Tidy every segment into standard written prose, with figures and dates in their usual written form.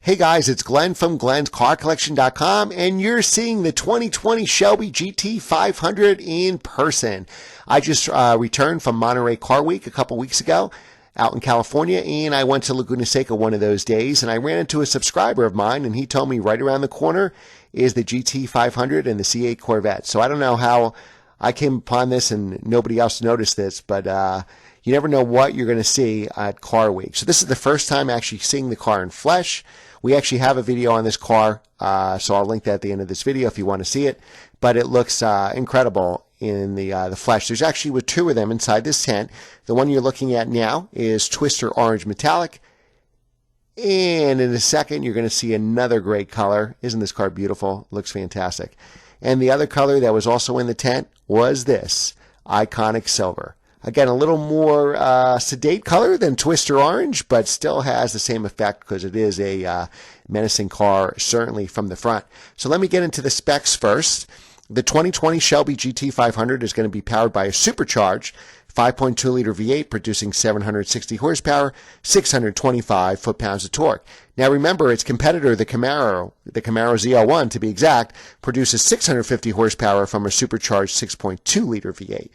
Hey guys, it's Glenn from glenscarcollection.com, and you're seeing the 2020 Shelby GT500 in person. I just returned from Monterey Car Week a couple weeks ago out in California, and I went to Laguna Seca one of those days, and I ran into a subscriber of mine, and he told me right around the corner is the GT500 and the C8 Corvette. So I don't know how I came upon this and nobody else noticed this, but you never know what you're going to see at Car Week. So this is the first time actually seeing the car in flesh. We actually have a video on this car, so I'll link that at the end of this video if you want to see it. But it looks incredible in the flesh. There's actually two of them inside this tent. The one you're looking at now is Twister Orange Metallic. And in a second, you're going to see another great color. Isn't this car beautiful? Looks fantastic. And the other color that was also in the tent was this, Iconic Silver. Again, a little more sedate color than Twister Orange, but still has the same effect because it is a menacing car, certainly from the front. So let me get into the specs first. The 2020 Shelby GT500 is going to be powered by a supercharged 5.2-liter V8 producing 760 horsepower, 625 foot-pounds of torque. Now remember, its competitor, the Camaro ZL1 to be exact, produces 650 horsepower from a supercharged 6.2-liter V8.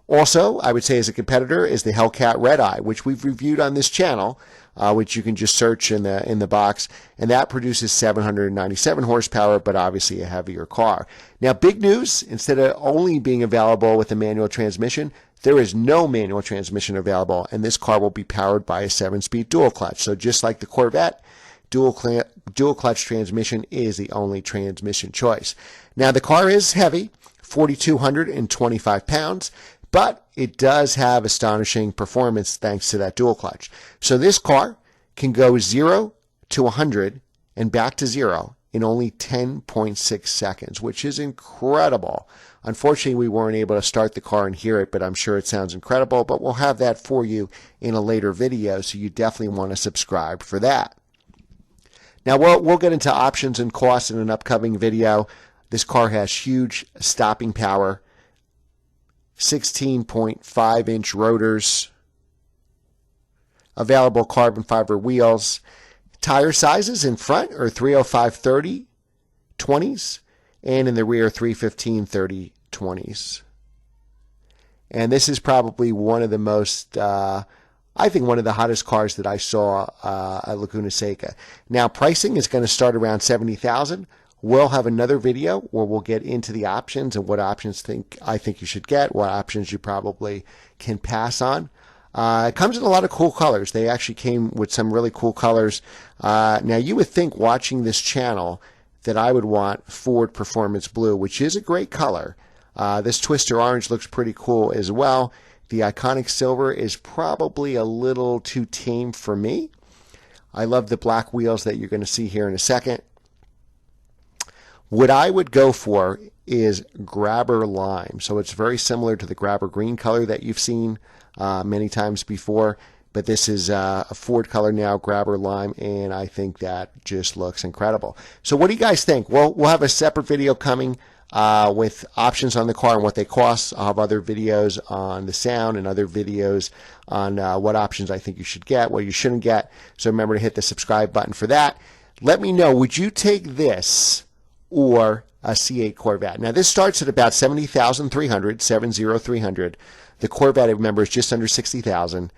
Also, I would say as a competitor is the Hellcat Red Eye, which we've reviewed on this channel, which you can just search in the box, and that produces 797 horsepower, but obviously a heavier car. Now, big news, instead of only being available with a manual transmission, there is no manual transmission available, and this car will be powered by a 7-speed dual clutch. So just like the Corvette, dual clutch transmission is the only transmission choice. Now, the car is heavy, 4,225 pounds, but it does have astonishing performance thanks to that dual clutch. So this car can go 0 to 100 and back to 0 in only 10.6 seconds, which is incredible. Unfortunately, we weren't able to start the car and hear it, but I'm sure it sounds incredible. But we'll have that for you in a later video, so you definitely want to subscribe for that. Now, we'll get into options and costs in an upcoming video. This car has huge stopping power, 16.5-inch rotors, available carbon fiber wheels. Tire sizes in front are 305/30 20s, and in the rear 315/30 20s. And this is probably one of the most, I think one of the hottest cars that I saw at Laguna Seca. Now, pricing is going to start around $70,000. We'll have another video where we'll get into the options and what options I think you should get, what options you probably can pass on. It comes in a lot of cool colors. They actually came with some really cool colors. Now, you would think watching this channel that I would want Ford Performance Blue, which is a great color. This Twister Orange looks pretty cool as well. The Iconic Silver is probably a little too tame for me. I love the black wheels that you're going to see here in a second. What I would go for is Grabber Lime. So it's very similar to the Grabber Green color that you've seen many times before. But this is a Ford color now, Grabber Lime, and I think that just looks incredible. So what do you guys think? Well, we'll have a separate video coming with options on the car and what they cost. I'll have other videos on the sound and other videos on what options I think you should get, what you shouldn't get. So remember to hit the subscribe button for that. Let me know, would you take this or a C8 Corvette? Now, this starts at about $70,300, 70,300. The Corvette, remember, is just under $60,000.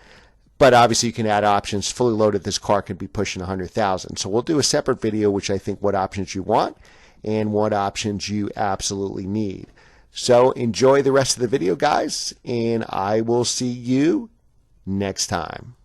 But obviously, you can add options. Fully loaded, this car could be pushing $100,000. So we'll do a separate video, which I think what options you want and what options you absolutely need. So enjoy the rest of the video, guys, and I will see you next time.